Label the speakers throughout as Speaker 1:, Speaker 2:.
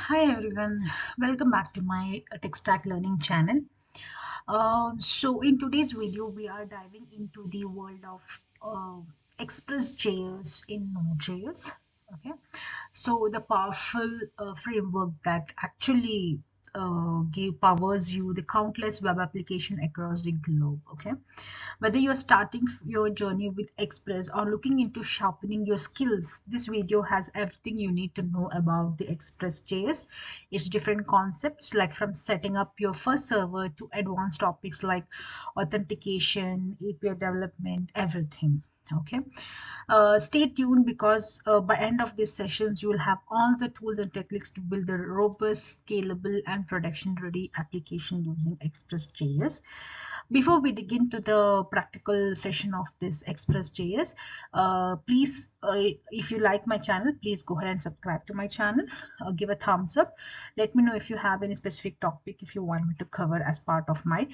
Speaker 1: Hi everyone, welcome back to my Tech Stack Learning channel. So in today's video, we are diving into the world of Express.js in Node.js. Okay, so the powerful framework that actually powers you the countless web application across the globe. Okay, whether you're starting your journey with Express or looking into sharpening your skills, this video has everything you need to know about the Express.js. Its different concepts, like from setting up your first server to advanced topics like authentication, API development, everything. Okay, stay tuned because by end of these sessions you will have all the tools and techniques to build a robust, scalable, and production ready application using Express.js. Before we dig into the practical session of this Express.js, please, if you like my channel, please go ahead and subscribe to my channel. Give a thumbs up. Let me know if you have any specific topic if you want me to cover as part of my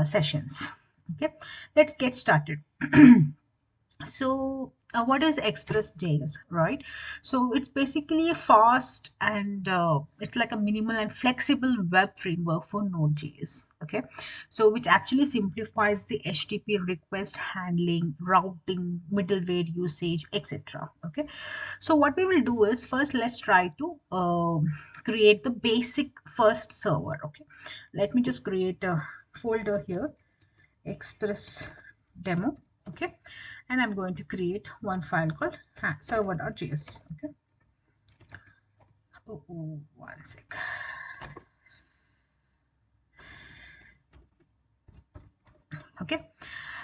Speaker 1: sessions. Okay, let's get started. So what is Express.js, right? So it's basically a fast and it's like a minimal and flexible web framework for Node.js. Okay, so which actually simplifies the HTTP request handling, routing, middleware usage, etc. Okay, so what we will do is first let's try to create the basic first server. Okay, let me just create a folder here, Express demo. Okay, and I'm going to create one file called server.js. Okay, one sec. Okay,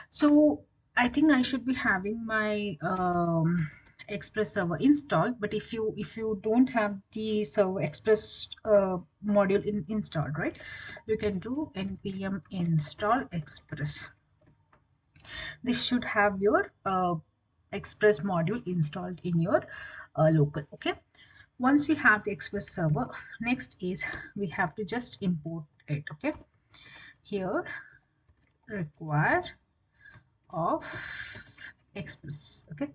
Speaker 1: so I think I should be having my Express server installed, but if you don't have the server Express module installed, right, you can do npm install express. This should have your Express module installed in your local. Okay, once we have the Express server, next is we have to just import it. Okay, here require of Express. Okay,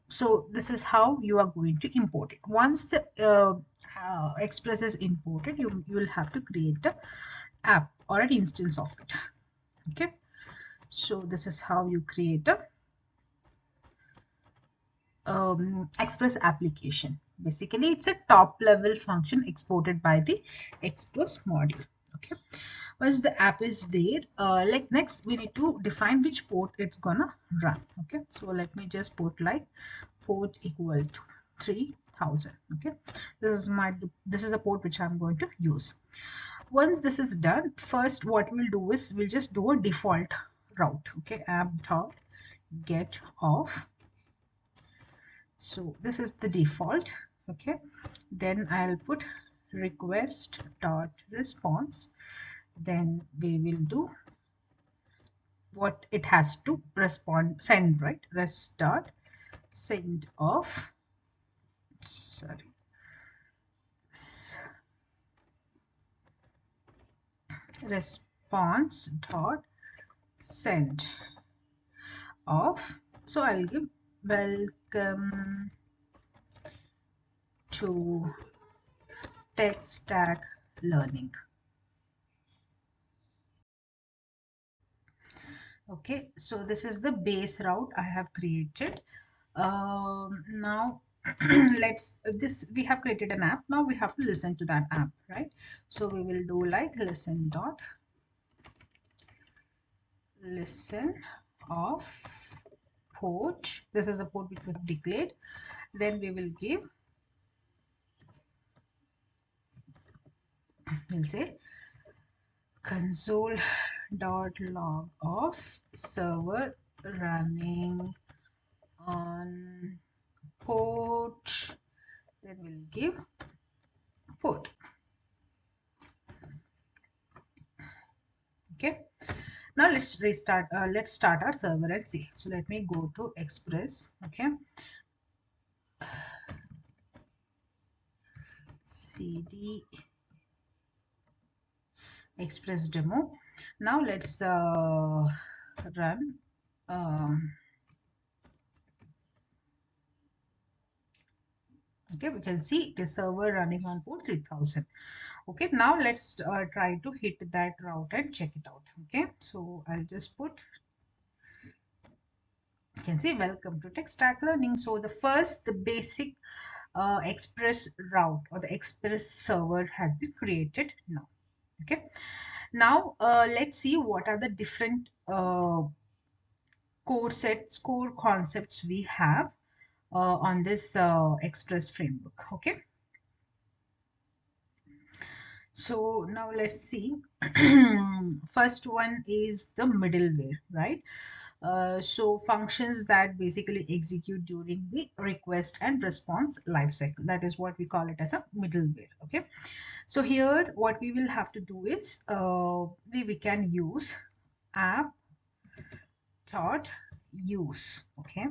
Speaker 1: so this is how you are going to import it. Once the Express is imported, you will have to create the app or an instance of it. Okay, so this is how you create a Express application. Basically, it's a top level function exported by the Express module. Okay, once the app is there, like next we need to define which port it's gonna run. Okay, so let me just put like port equal to 3000. Okay, this is a port which I'm going to use. Once this is done, first what we'll do is we'll just do a default route. Okay, app.get off. So this is the default. Okay, then I'll put request dot response. Then we will do what it has to send, right? Rest dot send of, sorry, response dot send of. So I'll give welcome to Tech Stack Learning. Okay, so this is the base route I have created. Now let's this we have created an app. Now we have to listen to that app, right? So we will do like listen of port. This is a port which we have declared. Then we will give, we'll say console.log of server running on port. Then we'll give port. Okay, now let's restart, let's start our server and see. So let me go to Express. Okay, cd Express demo. Now let's run Okay, we can see it is server running on port 3000. Okay, now let's try to hit that route and check it out. Okay, so I'll just put, you can see welcome to tech stack learning. So the basic express route or the express server has been created now. Okay, now let's see what are the different core concepts we have on this express framework. Okay, so now let's see. First one is the middleware, right? So functions that basically execute during the request and response lifecycle. That is what we call it as a middleware. Okay, so here what we will have to do is we can use app dot use. Okay,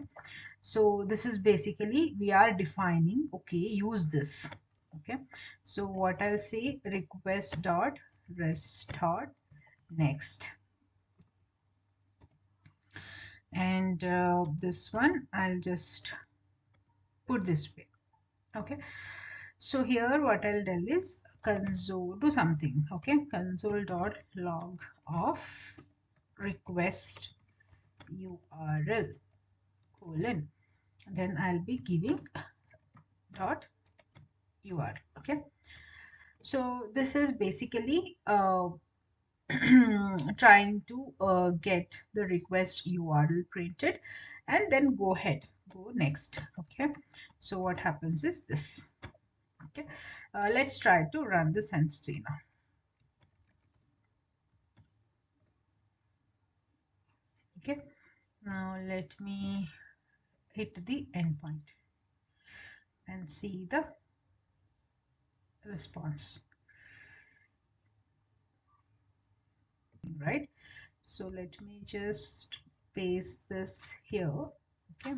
Speaker 1: so this is basically we are defining, okay, use this. Okay, so what I'll say, request dot rest dot next, and this one I'll just put this way. Okay, so here what I'll tell is console do something. Okay, console dot log of request url colon, then I'll be giving dot ur. Okay, so this is basically trying to get the request URL printed, and then go next. Okay, so what happens is this. Okay, let's try to run this and see now. Okay, now let me hit the endpoint and see the response. Right, so let me just paste this here. Okay,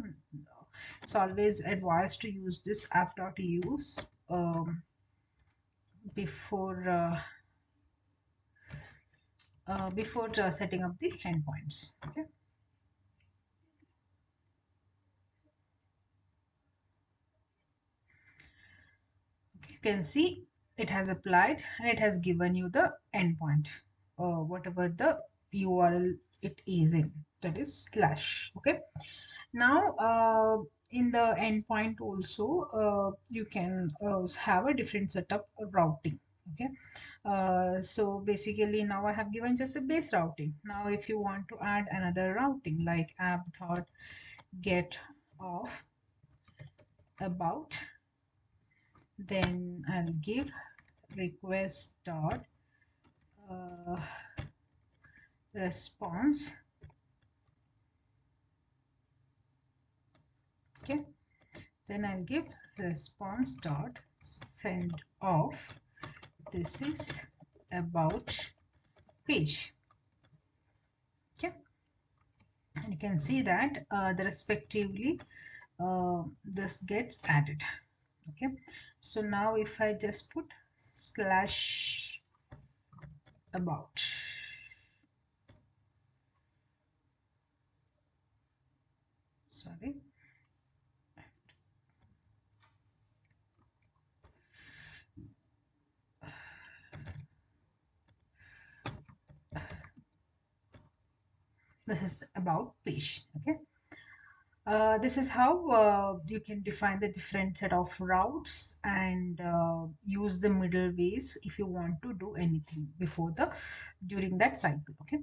Speaker 1: it's always advised to use this app.use before setting up the endpoints. Okay, you can see it has applied and it has given you the endpoint, whatever the URL it is in, that is slash. Okay, now in the endpoint also you can have a different setup of routing. Okay, so basically now I have given just a base routing. Now if you want to add another routing like app dot get off about, then I'll give request dot uh, response. Okay, then I'll give response dot send off, this is about page. Okay, and you can see that the respectively this gets added. Okay, so now if I just put slash about, sorry, this is about page. Okay, this is how you can define the different set of routes and use the middle ways if you want to do anything before the during that cycle. Okay,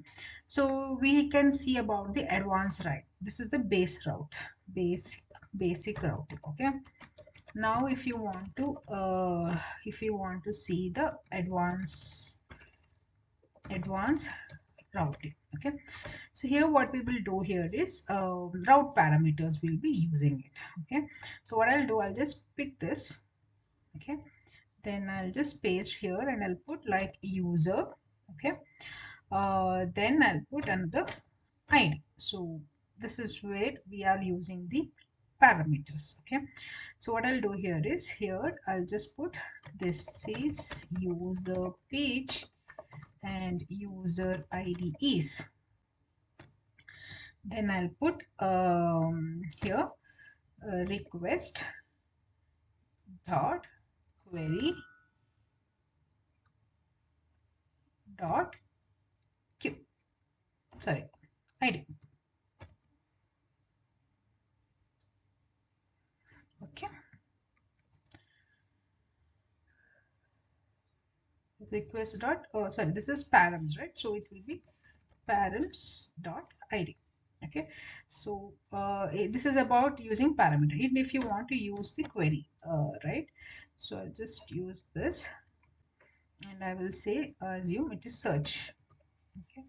Speaker 1: so we can see about the advanced route. This is the base route, basic routing. Okay, now if you want to see the advanced routing. Okay, so here what we will do here is route parameters will be using it. Okay, so what I'll do, I'll just pick this. Okay, then I'll just paste here and I'll put like user. Okay, then I'll put another ID. So this is where we are using the parameters. Okay, so what I'll do here is, here I'll just put this is user page and user ID is, then I'll put here request dot query dot q, sorry, id. Okay, request dot, oh sorry, this is params, right? So it will be params dot id. Okay, so this is about using parameter. And if you want to use the query, right, so I'll just use this and I will say assume it is search. Okay,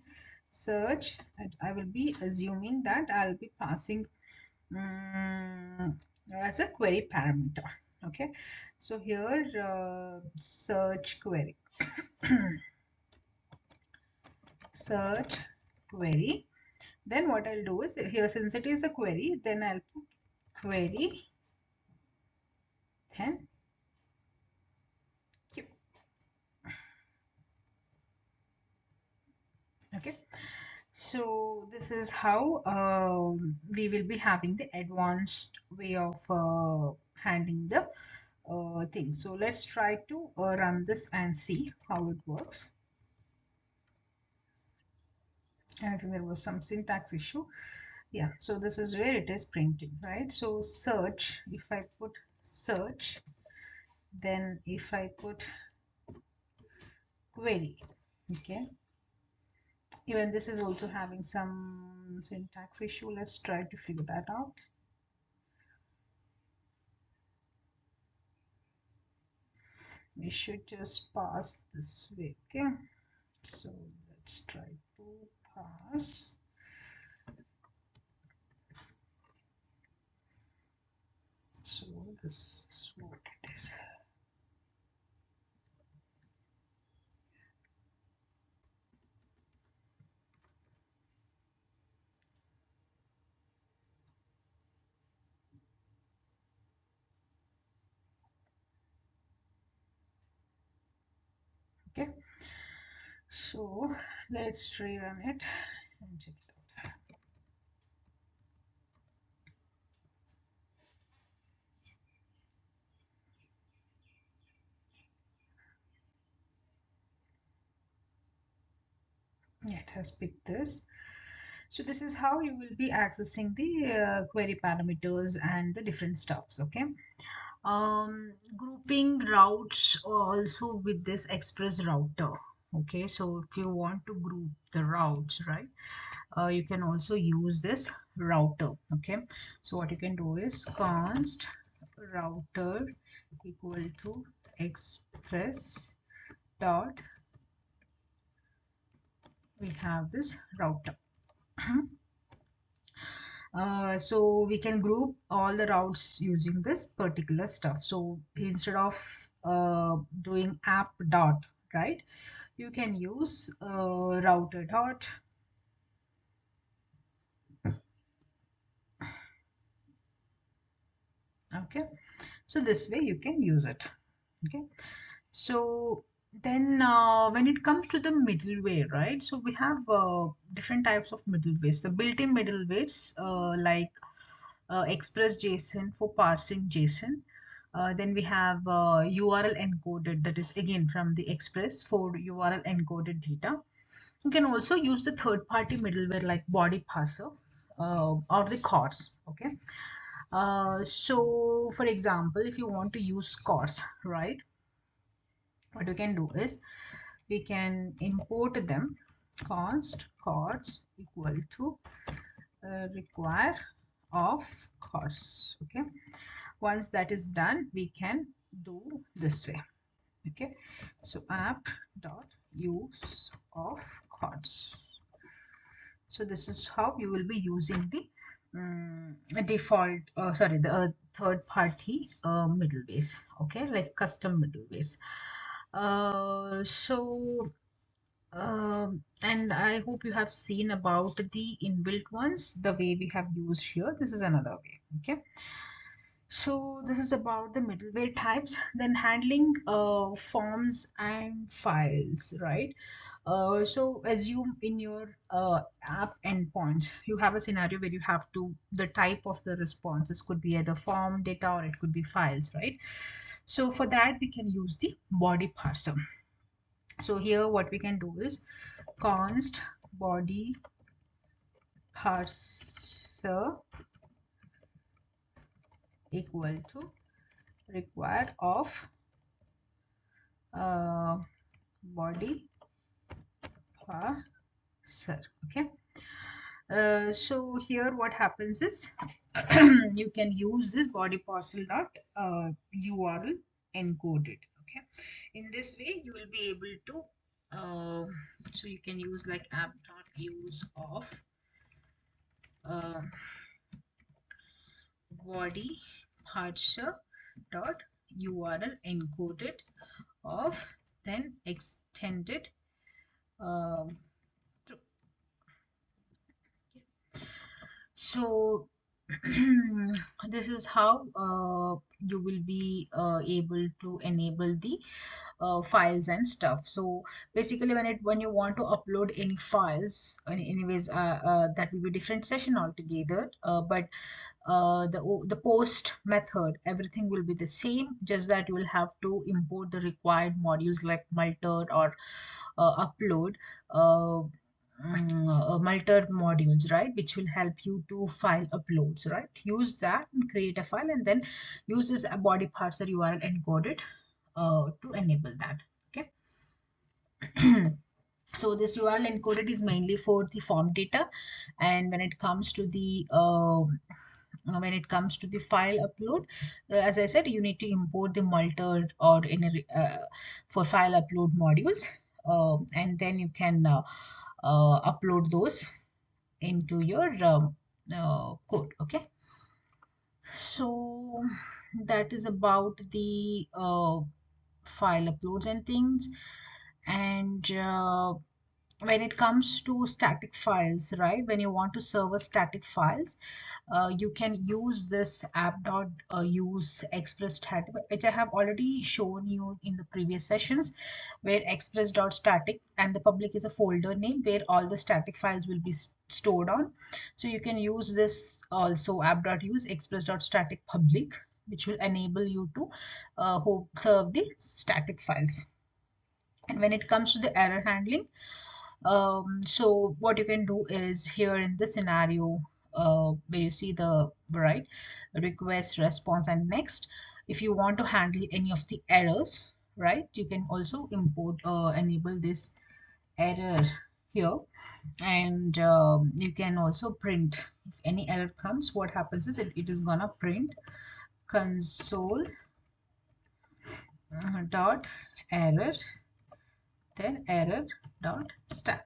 Speaker 1: search, and I will be assuming that I'll be passing as a query parameter. Okay, so here search query, search query. Then what I'll do is here, since it is a query, then I'll put query, then q. Okay, so this is how we will be having the advanced way of handling the thing. So let's try to run this and see how it works. I think there was some syntax issue. Yeah, so this is where it is printing, right? So search, if I put search, then if I put query, okay, even this is also having some syntax issue. Let's try to figure that out. We should just pass this way. Okay, so let's try to pass. So this is what it is. Okay, so let's rerun it and check it out. Yeah, it has picked this. So this is how you will be accessing the query parameters and the different stuffs. Okay, grouping routes also with this express router. Okay, so if you want to group the routes, right, you can also use this router. Okay, so what you can do is const router equal to express dot, we have this router. So we can group all the routes using this particular stuff. So instead of doing app dot, right, you can use router dot. Okay, so this way you can use it. Okay, so then when it comes to the middleware, right, so we have different types of middlewares. The built-in middlewares like Express.js for parsing JSON. Then we have URL encoded, that is again from the Express for URL encoded data. You can also use the third-party middleware like body parser or the CORS. Okay. So for example, if you want to use CORS, right, what we can do is we can import them. Const CORS equal to require of CORS. Okay. Once that is done, we can do this way. Okay, so app dot use of CORS. So this is how you will be using the default sorry, the third party middlewares. Okay, like custom middlewares. So and I hope you have seen about the inbuilt ones, the way we have used here. This is another way. Okay, so this is about the middleware types. Then handling forms and files, right? So assume in your app endpoints, you have a scenario where you have to, the type of the responses could be either form data or it could be files, right? So for that, we can use the body parser. So here what we can do is const body parser equal to required of body parser. Okay. So here what happens is you can use this body parcel dot URL encoded. Okay, in this way you will be able to so you can use like app dot use of uh, body parser dot URL encoded of then extended um, so this is how you will be able to enable the files and stuff. So basically when you want to upload any files anyways that will be different session altogether, but the post method everything will be the same, just that you will have to import the required modules like multed or upload uh, multed modules, right, which will help you to file uploads, right. Use that and create a file and then use this body parser URL encoded to enable that. Okay. So this URL encoded is mainly for the form data, and when it comes to the file upload, as I said, you need to import the multed or any for file upload modules, and then you can upload those into your code. Okay. So that is about the file uploads and things. And when it comes to static files, right, when you want to serve a static files, you can use this app.use express stat, which I have already shown you in the previous sessions, where express.static and the public is a folder name where all the static files will be stored on. So you can use this also app.use express.static public, which will enable you to serve the static files. And when it comes to the error handling, so what you can do is here in this scenario, where you see the right request, response, and next, if you want to handle any of the errors, right, you can also import enable this error here. And you can also print if any error comes. What happens is it is gonna print console dot error, then error dot stack.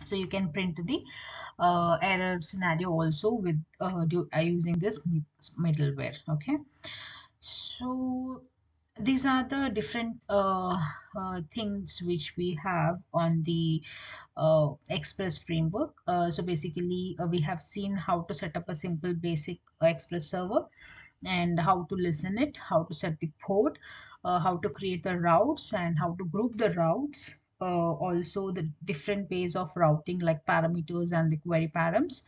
Speaker 1: So you can print the error scenario also with using this middleware. Okay. So these are the different things which we have on the Express framework. So basically we have seen how to set up a simple basic Express server, and how to listen it, how to set the port, how to create the routes and how to group the routes, also the different ways of routing like parameters and the query params.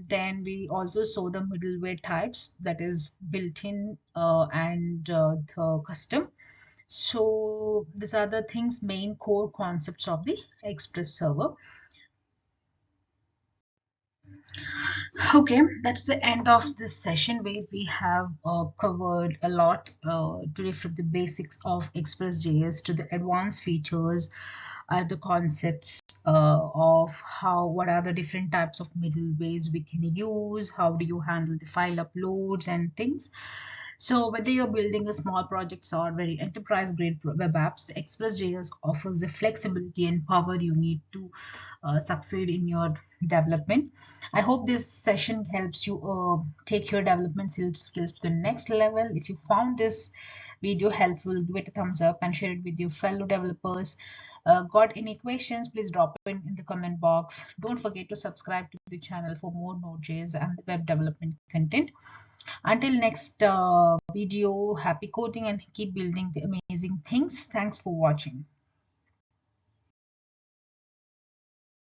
Speaker 1: Then we also saw the middleware types, that is built-in and the custom. So these are the things, main core concepts of the Express server. Okay, that's the end of this session where we have covered a lot from the basics of Express.js to the advanced features, the concepts of what are the different types of middlewares we can use, how do you handle the file uploads and things. So whether you're building a small projects or very enterprise grade web apps, the Express.js offers the flexibility and power you need to succeed in your development. I hope this session helps you take your development skills to the next level. If you found this video helpful, give it a thumbs up and share it with your fellow developers. Got any questions, please drop it in the comment box. Don't forget to subscribe to the channel for more Node.js and web development content. Until next video, happy coding and keep building the amazing things. Thanks for watching.